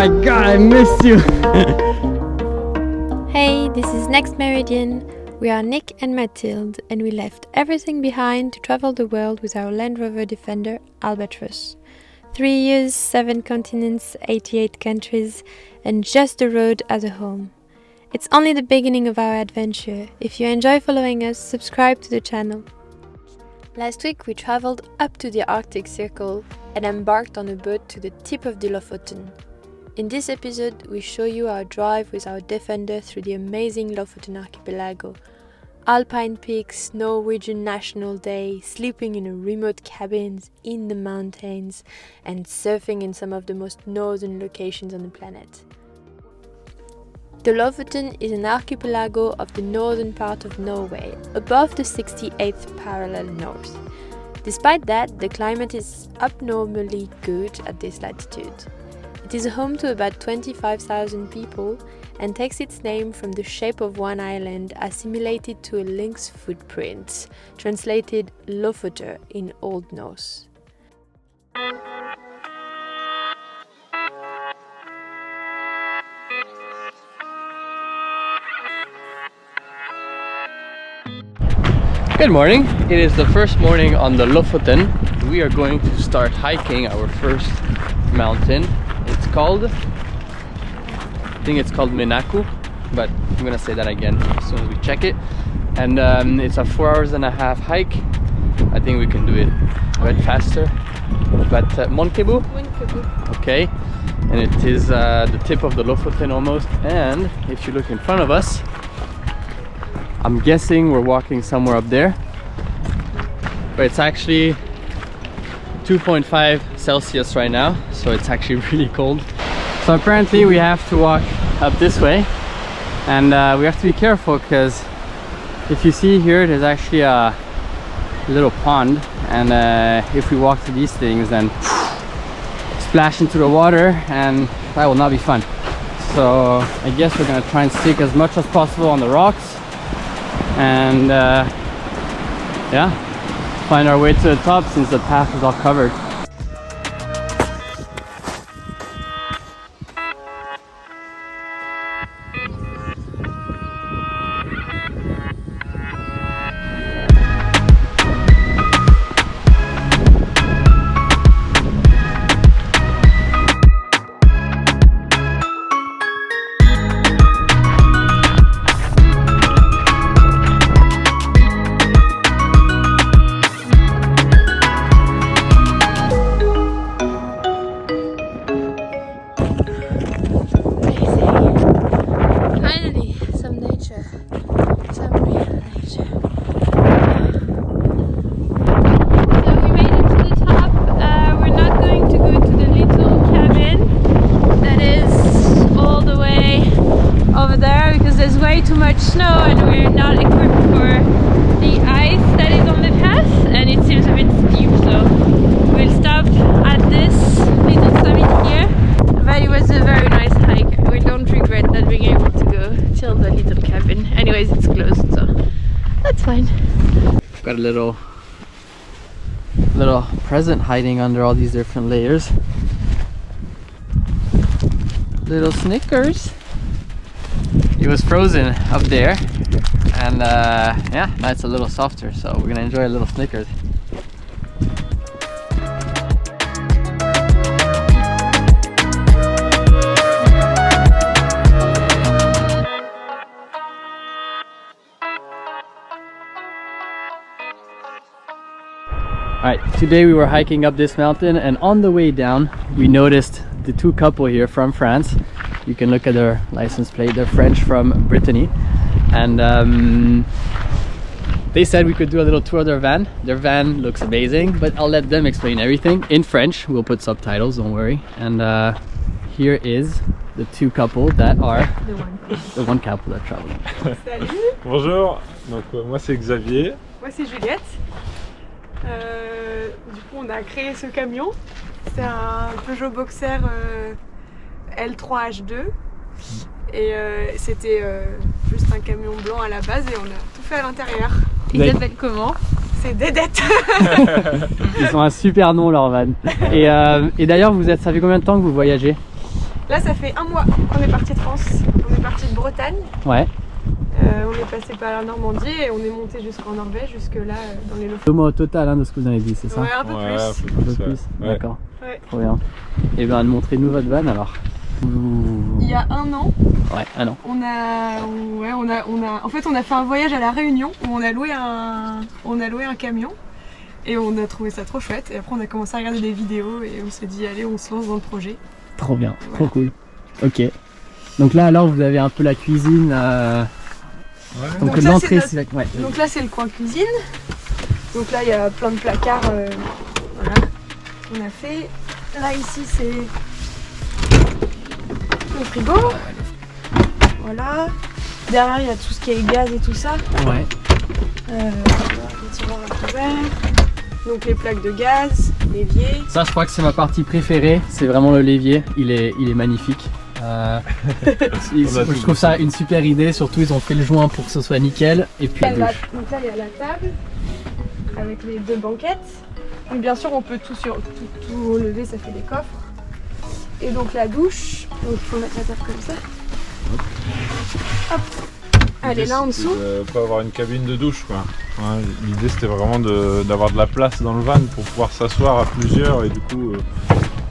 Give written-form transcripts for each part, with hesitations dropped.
my god, I missed you! Hey, this is Next Meridian. We are Nick and Mathilde, and we left everything behind to travel the world with our Land Rover Defender, Albatross. 3 years, 7 continents, 88 countries, and just the road as a home. It's only the beginning of our adventure. If you enjoy following us, subscribe to the channel. Last week we traveled up to the Arctic Circle and embarked on a boat to the tip of the Lofoten. In this episode, we show you our drive with our Defender through the amazing Lofoten archipelago. Alpine peaks, Norwegian National Day, sleeping in remote cabins in the mountains, and surfing in some of the most northern locations on the planet. The Lofoten is an archipelago of the northern part of Norway, above the 68th parallel north. Despite that, the climate is abnormally good at this latitude. It is home to about 25,000 people and takes its name from the shape of one island assimilated to a lynx footprint, translated Lofoten in Old Norse. Good morning, it is the first morning on the Lofoten. We are going to start hiking our first mountain. It's called, I think it's called Minako, but I'm gonna say that again as soon as we check it. And it's a 4 hours and a half hike. I think we can do it a bit faster. But Monkebu? Monkebu. Okay, and it is the tip of the Lofoten almost. And if you look in front of us, I'm guessing we're walking somewhere up there, but it's actually 2.5 Celsius right now, so it's actually really cold. So apparently we have to walk up this way, and we have to be careful because if you see here, there's actually a little pond, and if we walk through these things, then splash into the water, and that will not be fun. So I guess we're gonna try and stick as much as possible on the rocks, and yeah, find our way to the top since the path is all covered. Too much snow and we're not equipped for the ice that is on the path, and it seems a bit steep, so we'll stop at this little summit here. But it was a very nice hike. We don't regret not being able to go till the little cabin. Anyways, it's closed, so that's fine. Got a little present hiding under all these different layers. Little Snickers. It was frozen up there, and yeah, now it's a little softer, so we're gonna enjoy a little Snickers. Alright, today we were hiking up this mountain, and on the way down we noticed the two couple here from France. You can look at their license plate, they're French from Brittany, and they said we could do a little tour of their van. Their van looks amazing, but I'll let them explain everything in French. We'll put subtitles, don't worry. And here is the two couple that are the one couple that travel. Salut. Bonjour, donc moi c'est Xavier. Moi c'est Juliette. Du coup on a créé ce camion. C'est un Peugeot Boxer L3H2 et c'était juste un camion blanc à la base et on a tout fait à l'intérieur. Ils s'appellent comment? C'est Dédette. Ils ont un super nom leur van. Et d'ailleurs, ça fait combien de temps que vous voyagez? Là, ça fait un mois qu'on est parti de France. On est parti de Bretagne. Ouais. On est passé par la Normandie et on est monté jusqu'en Norvège, jusque là dans les Lofoten. 2 mois au total hein, de ce que vous avez dit, c'est ça? Ouais, un peu plus. Un peu plus, Ouais. d'accord. Ouais. Trop bien. Et bien, montrez-nous votre van alors. Il y a un an, Ouais, ah non. en fait, on a fait un voyage à la Réunion où on a loué un camion et on a trouvé ça trop chouette. Et après, on a commencé à regarder des vidéos et on s'est dit, allez, on se lance dans le projet. Trop bien, Ouais. trop cool. Ok. Donc là, alors, vous avez un peu la cuisine. Donc Donc ça, l'entrée, c'est c'est la... ouais. Donc là, c'est le coin cuisine. Donc là, il y a plein de placards. Voilà, on a fait. Là, ici, c'est le frigo. Voilà. Derrière, il y a tout ce qui est gaz et tout ça. Ouais. Les tiroirs à couvert. Donc les plaques de gaz, l'évier. Ça, je crois que c'est ma partie préférée. C'est vraiment le l'évier. Il est magnifique. Je trouve ça une super idée. Surtout, ils ont fait le joint pour que ce soit nickel. Et puis la douche. Donc là, il y a la table avec les 2 banquettes. Donc bien sûr, on peut tout relever, ça fait des coffres. Et donc la douche. Donc il faut mettre la table comme ça. Hop. Elle est là en dessous. Pas avoir une cabine de douche quoi. Ouais, l'idée c'était vraiment d'avoir de la place dans le van pour pouvoir s'asseoir à plusieurs et du coup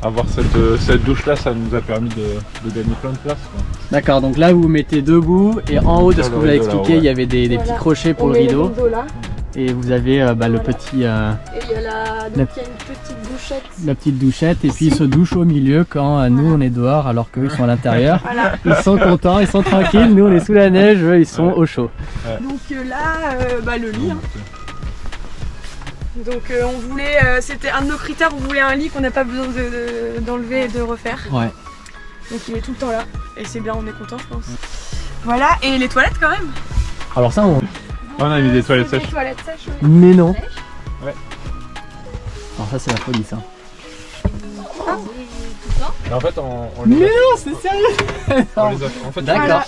avoir cette douche là, ça nous a permis de gagner plein de place quoi. D'accord, donc là vous vous mettez debout et en haut de ce que vous avez expliqué, il y avait des Voilà. petits crochets pour On le met rideau. là. Et vous avez le petit, Et il y a il y a une petite douchette. la petite douchette et puis ils se douchent au milieu quand nous on est dehors alors qu'eux ils sont à l'intérieur. Voilà. Ils sont contents, ils sont tranquilles, nous on est sous la neige, eux ils sont au chaud. Donc là, le lit. Hein. Donc on voulait, c'était un de nos critères, on voulait un lit qu'on n'a pas besoin d'enlever et de refaire. Ouais. Donc il est tout le temps là. Et c'est bien, on est content je pense. Voilà, et les toilettes quand même. Alors ça On a mis des toilettes C'est sèches. Des toilettes sèches, oui. Mais non. Ouais. Alors ça c'est la folie ça. Et en fait on Mais les a, non, c'est sérieux. on les a en fait D'accord. Voilà.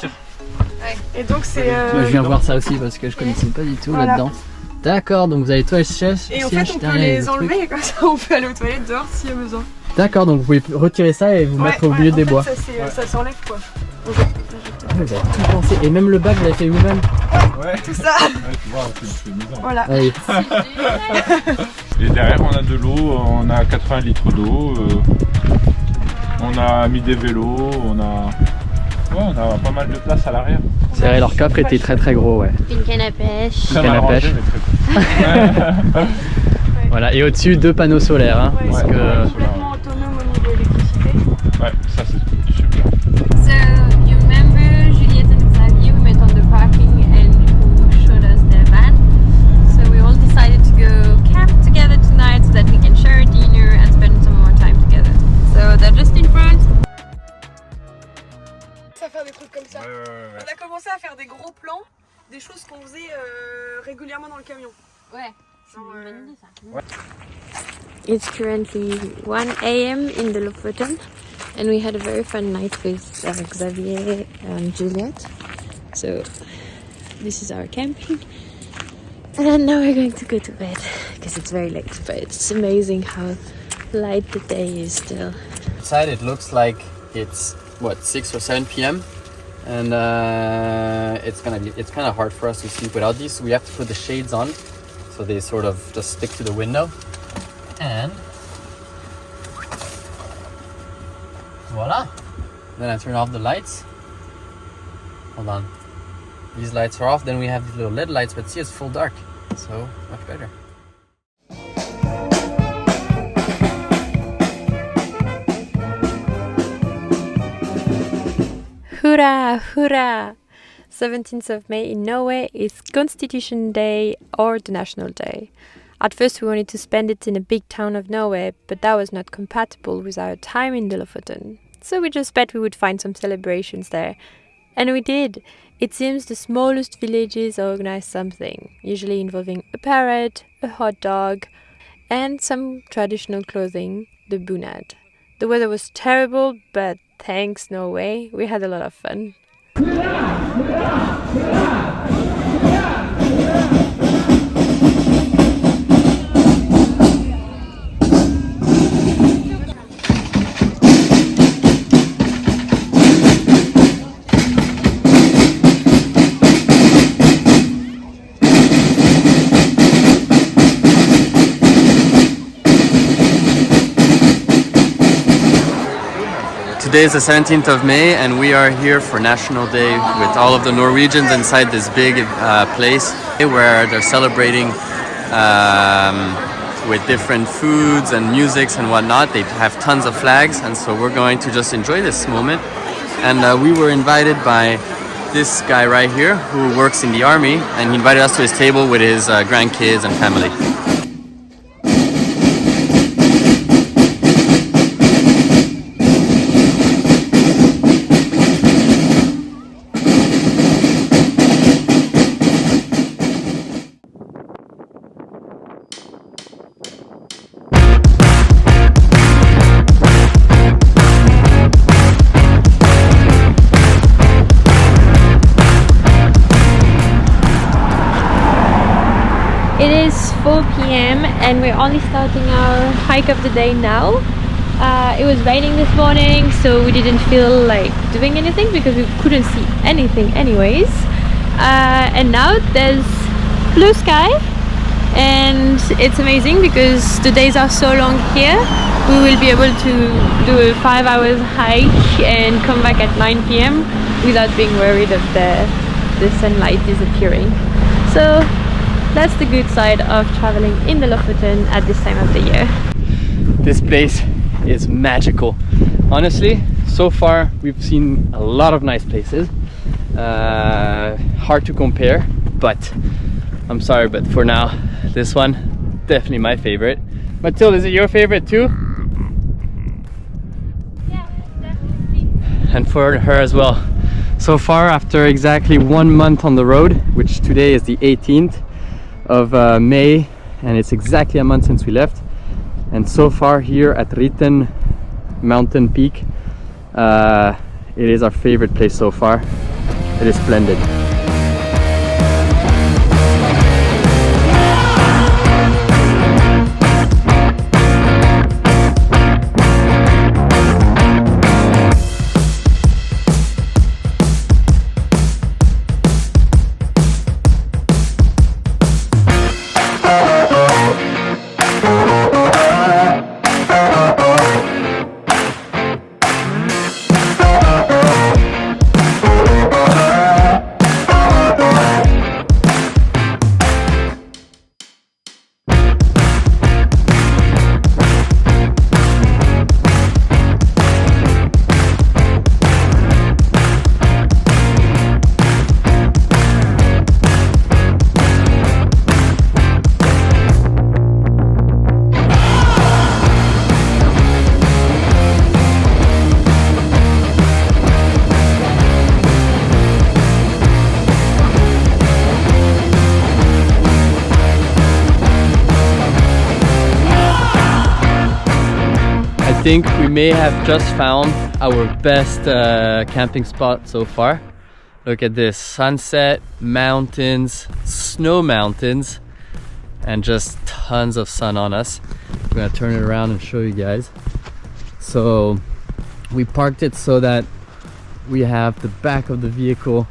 Et donc c'est... Je viens voir ça aussi parce que je connaissais pas du tout Voilà. là-dedans. D'accord, donc vous avez toilettes sèches. Et en fait on peut les enlever et comme ça on peut aller aux toilettes dehors s'il y a besoin. D'accord, donc vous pouvez retirer ça et vous mettre au milieu des bois. Ça s'enlève quoi. Ah, vous avez tout pensé. Et même le bac, vous l'avez fait vous-même. Ouais. Tout ça. Ouais, tu vois, c'est maison. Voilà. Allez. Et derrière on a de l'eau, on a 80 litres d'eau, on a mis des vélos, on a pas mal de place à l'arrière. C'est vrai, leur coffre était très très gros, ouais. Une canne à pêche. Très Canne à mal rangé, pêche. mais très Voilà, et au-dessus, 2 panneaux solaires. Hein, Ouais, parce ouais, que... ouais. complètement autonome au niveau électricité. Ouais, ça c'est super. So you remember Juliette and Xavier, we met on the parking and who showed us their van. So we all decided to go camp together tonight so that we can share a dinner and spend some more time together. So they're just in front. À faire des trucs comme ça. Ouais. On a commencé à faire des gros plans, des choses qu'on faisait régulièrement dans le camion. Ouais. Genre, It's currently 1 a.m. in the Lofoten and we had a very fun night with Xavier and Juliette. So this is our camping. And now we're going to go to bed because it's very late, but it's amazing how light the day is still. Outside it looks like it's what 6 or 7 p.m. and it's kind of hard for us to sleep without these. So we have to put the shades on, so they sort of just stick to the window. And voila. Then I turn off the lights. Hold on. These lights are off. Then we have these little LED lights, but see, it's full dark, so much better. Hurrah, hurrah! 17th of May in Norway is Constitution Day or the National Day. At first we wanted to spend it in a big town of Norway, but that was not compatible with our time in the Lofoten. So we just bet we would find some celebrations there. And we did! It seems the smallest villages organize something, usually involving a parrot, a hot dog, and some traditional clothing, the bunad. The weather was terrible, but thanks Norway, we had a lot of fun. Today is the 17th of May and we are here for National Day with all of the Norwegians inside this big place where they're celebrating with different foods and musics and whatnot. They have tons of flags, and so we're going to just enjoy this moment. And we were invited by this guy right here who works in the army, and he invited us to his table with his grandkids and family. It is 4 p.m. and we're only starting our hike of the day now. It was raining this morning, so we didn't feel like doing anything because we couldn't see anything anyways. And now there's blue sky and it's amazing because the days are so long here. We will be able to do a 5 hours hike and come back at 9 p.m. without being worried of the sunlight disappearing. So that's the good side of traveling in the Lofoten at this time of the year. This place is magical. Honestly, so far we've seen a lot of nice places. Hard to compare, but I'm sorry, but for now, this one, definitely my favorite. Mathilde, is it your favorite too? Yeah, definitely. And for her as well. So far, after exactly 1 month on the road, which today is the 18th of May, and it's exactly a month since we left, and so far here at Ritten mountain peak, it is our favorite place so far. It is splendid. I think we may have just found our best camping spot so far. Look at this, sunset, mountains, snow mountains, and just tons of sun on us. I'm gonna turn it around and show you guys. So we parked it so that we have the back of the vehicle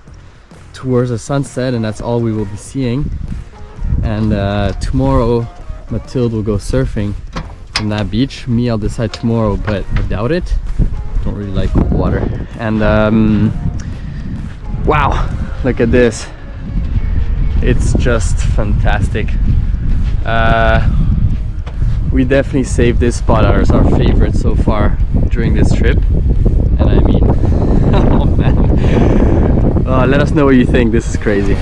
towards the sunset, and that's all we will be seeing. And tomorrow Mathilde will go surfing from that beach. Me, I'll decide tomorrow, but I doubt it. Don't really like cold water. And wow, look at this. It's just fantastic. We definitely saved this spot as our favorite so far during this trip. And I mean, oh man. Let us know what you think. This is crazy.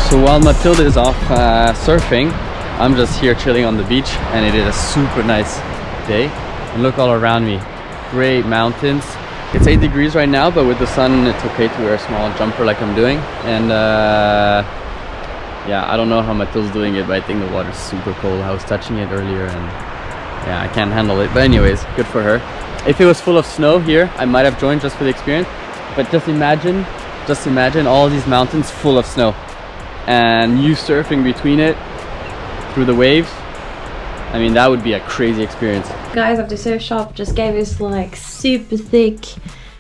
So while Mathilde is off surfing, I'm just here chilling on the beach, and it is a super nice day. And look all around me, great mountains, It's 8 degrees right now, but with the sun it's okay to wear a small jumper like I'm doing. And yeah, I don't know how Mathilde's doing it, but I think the water's super cold. I was touching it earlier and yeah, I can't handle it. But anyways, good for her. If it was full of snow here, I might have joined just for the experience. But just imagine all these mountains full of snow and you surfing between it through the waves. I mean, that would be a crazy experience. Guys of the surf shop just gave us like super thick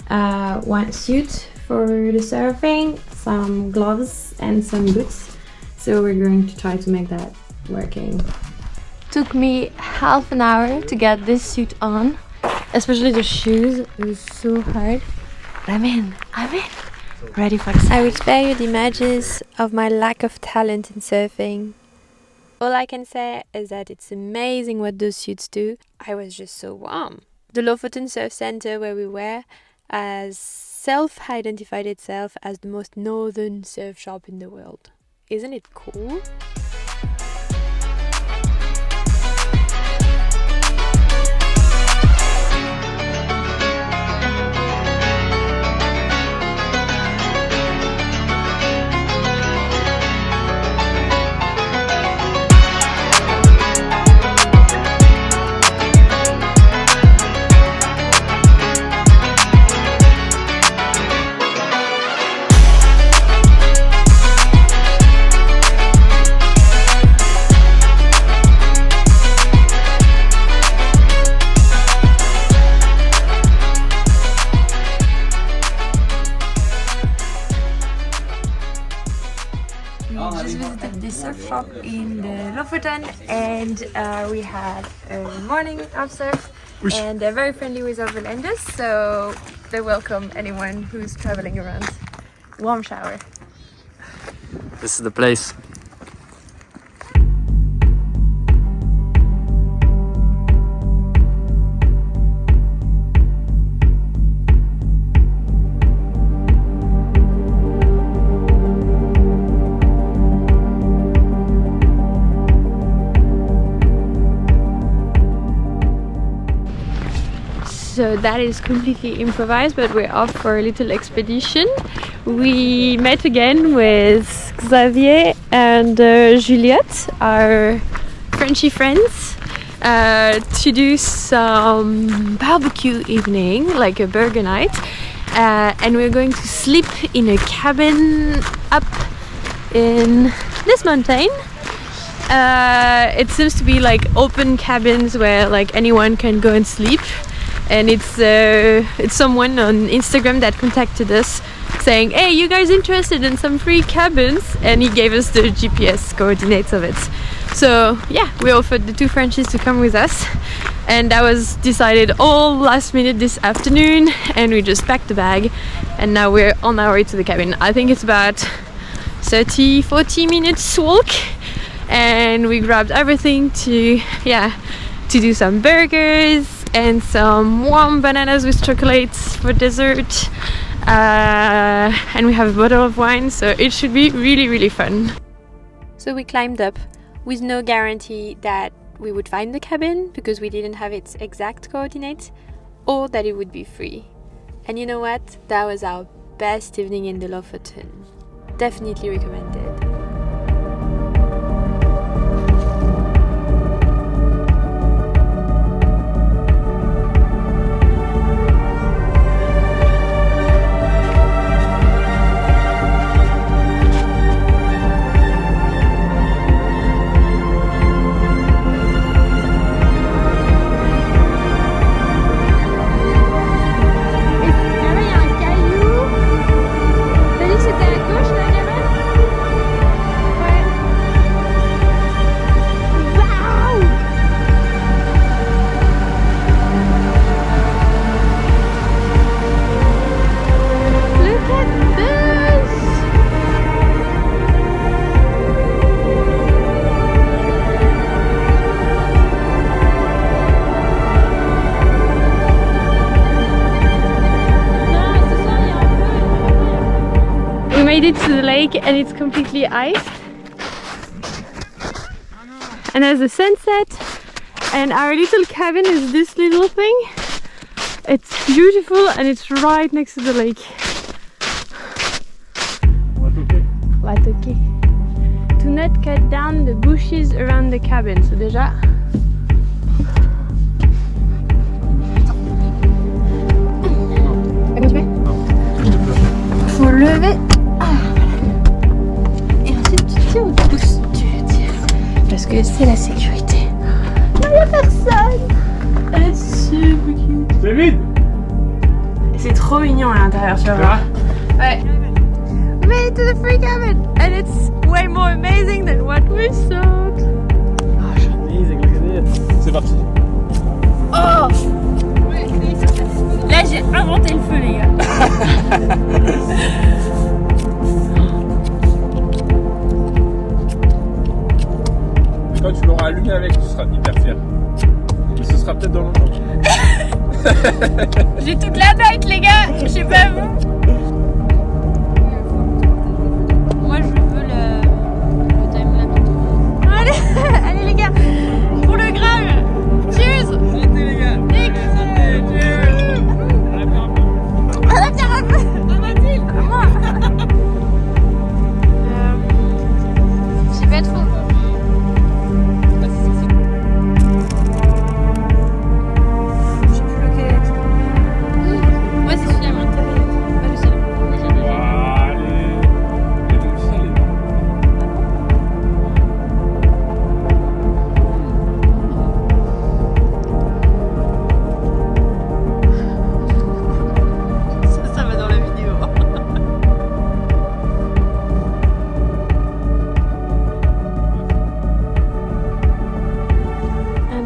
wetsuit for the surfing, some gloves and some boots. So we're going to try to make that working. Took me half an hour to get this suit on, especially the shoes. It was so hard. But I'm in. Ready for the I will spare you the images of my lack of talent in surfing. All I can say is that it's amazing what those suits do. I was just so warm. The Lofoten Surf Center where we were has self-identified itself as the most northern surf shop in the world. Isn't it cool? Just visited the surf shop in the Lofoten and we had a morning of surf and they're very friendly with overlanders, so they welcome anyone who's traveling around. Warm shower. This is the place. So that is completely improvised, but we're off for a little expedition. We met again with Xavier and Juliette, our Frenchy friends, to do some barbecue evening, like a burger night. And we're going to sleep in a cabin up in this mountain. It seems to be like open cabins where like anyone can go and sleep. And it's someone on Instagram that contacted us saying, hey, you guys interested in some free cabins? And he gave us the GPS coordinates of it. So yeah, we offered the two Frenchies to come with us, and that was decided all last minute this afternoon, and we just packed the bag and now we're on our way to the cabin. I think it's about 30-40 minutes walk, and we grabbed everything to do some burgers and some warm bananas with chocolates for dessert, and we have a bottle of wine, so it should be really, really fun. So we climbed up with no guarantee that we would find the cabin because we didn't have its exact coordinates, or that it would be free. And you know what? That was our best evening in the Lofoten. Definitely recommended. Made it to the lake and it's completely iced, and there's a sunset, and our little cabin is this little thing. It's beautiful and it's right next to the lake. What okay? To not cut down the bushes around the cabin. So déjà. Faut lever. Et ensuite tu tires ou tu pousses? Tu tires. Parce que c'est la sécurité. Non, y'a personne. C'est super cute. C'est vide. C'est trop mignon à l'intérieur, tu vas voir. Ouais. We made it to the free cabin and it's way more amazing than what we thought. Oh, it's amazing, look at this. C'est parti. Oh! Là j'ai inventé le feu les gars. Quand tu l'auras allumé avec, tu seras hyper fier. Mais ce sera peut-être dans longtemps. J'ai toute la tête les gars, je sais pas vous. Moi je veux le timelapse. Allez, allez les gars, pour le Graal. Cheers. Santé les gars. Nick. Cheers. À la pierre un peu. À Mathilde. À moi. J'ai pas trop.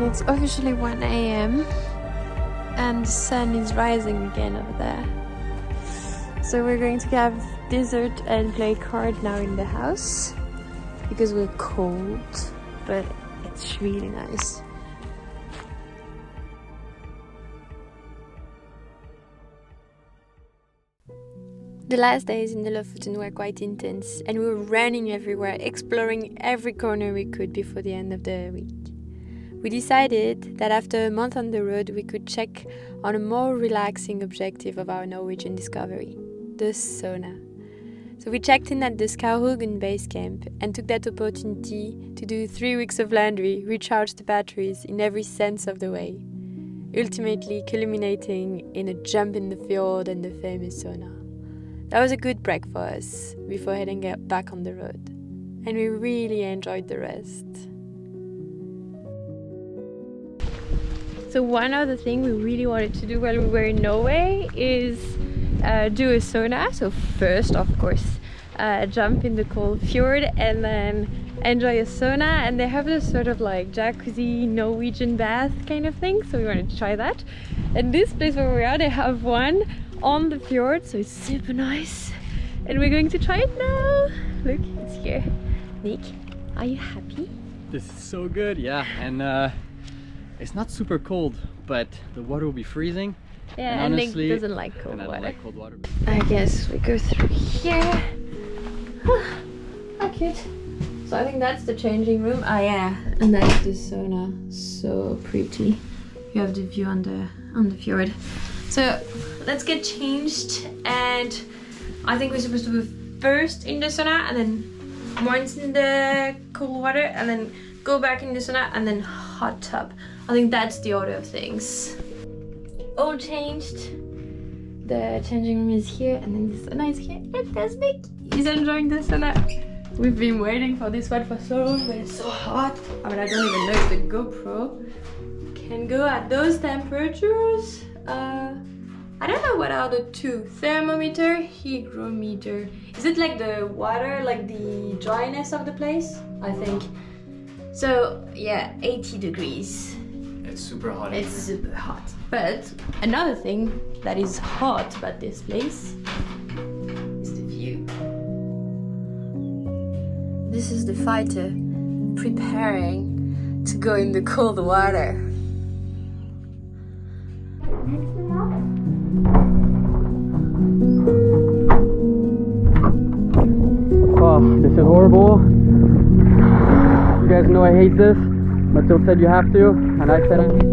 It's officially 1 a.m. and the sun is rising again over there. So we're going to have dessert and play cards now in the house because we're cold, but it's really nice. The last days in the Lofoten were quite intense and we were running everywhere, exploring every corner we could before the end of the week. We decided that after a month on the road we could check on a more relaxing objective of our Norwegian discovery, the Sona. So we checked in at the Skaughugen base camp and took that opportunity to do 3 weeks of laundry, recharge the batteries in every sense of the way, ultimately culminating in a jump in the fjord and the famous Sona. That was a good break for us before heading back on the road, and we really enjoyed the rest. So one other thing we really wanted to do while we were in Norway is do a sauna. So first, of course, jump in the cold fjord and then enjoy a sauna. And they have this sort of like jacuzzi Norwegian bath kind of thing. So we wanted to try that. And this place where we are, they have one on the fjord. So it's super nice. And we're going to try it now. Look, it's here. Nick, are you happy? This is so good, yeah. And it's not super cold, but the water will be freezing. Yeah, and Nick doesn't like cold water. I don't like cold water. I guess we go through here. How cute. So I think that's the changing room. Ah yeah, and that's the sauna. So pretty. You have the view on the fjord. So let's get changed, and I think we're supposed to go first in the sauna and then once in the cold water and then go back in the sauna and then hot tub. I think that's the order of things. All changed. The changing room is here and then the sauna is here. And there's Nick. He's enjoying the sauna. We've been waiting for this one for so long, but it's so hot. I mean, I don't even know if the GoPro can go at those temperatures. I don't know what are the two. Thermometer, hygrometer. Is it like the water, like the dryness of the place? I think. So yeah, 80 degrees. It's super hot. It's super hot. But another thing that is hot about this place is the view. This is the fighter preparing to go in the cold water. Oh, this is horrible. You guys know I hate this. Mathilde said you have to, and I said I hate to.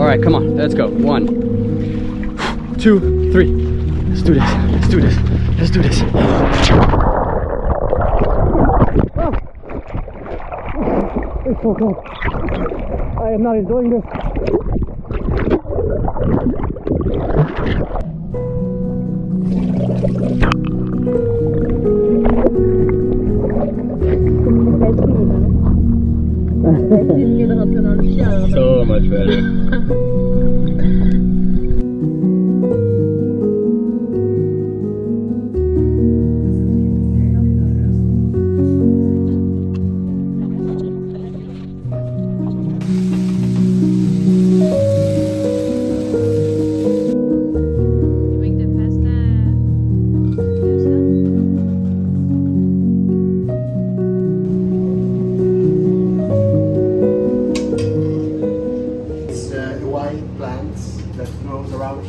Alright, come on, let's go. 1, 2, 3. Let's do this. Let's do this. Let's do this. It's so cold. I am not enjoying this. So much better.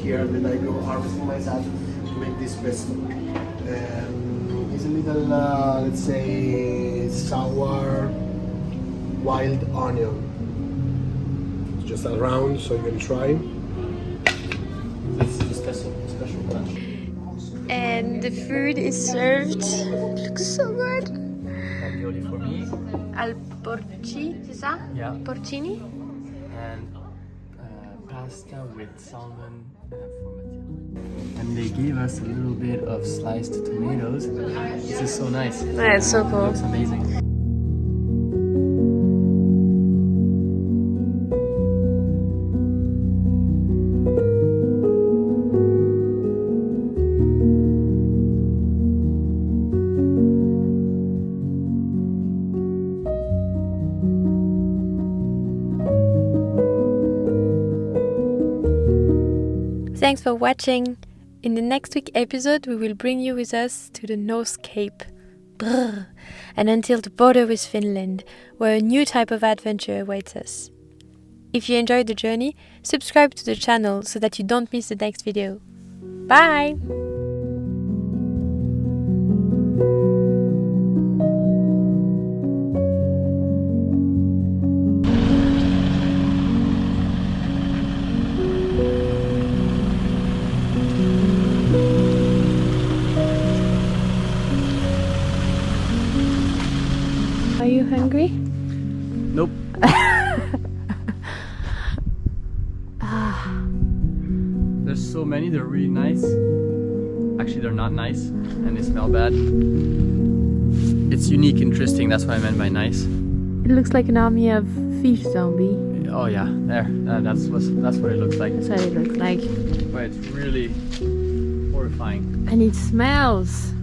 Here that I go harvesting myself to make this pesto. It's a little, let's say, sour wild onion. It's just around, so you can try. This is a special batch. And the food is served. Looks so good. Ravioli for me. Alporci, c'est ça? Yeah. Porcini? And pasta with salmon for Matilda. And they gave us a little bit of sliced tomatoes. This is so nice. Yeah, it's so cool. It looks amazing. Thanks for watching. In the next week episode, we will bring you with us to the North Cape. Brrr. And until the border with Finland, where a new type of adventure awaits us. If you enjoyed the journey, subscribe to the channel so that you don't miss the next video. Bye! Are you hungry? Nope. There's so many, they're really nice. Actually, they're not nice and they smell bad. It's unique, interesting, that's what I meant by nice. It looks like an army of fish zombie. Oh yeah, there. That's what it looks like. That's what it looks like. But it's really horrifying. And it smells.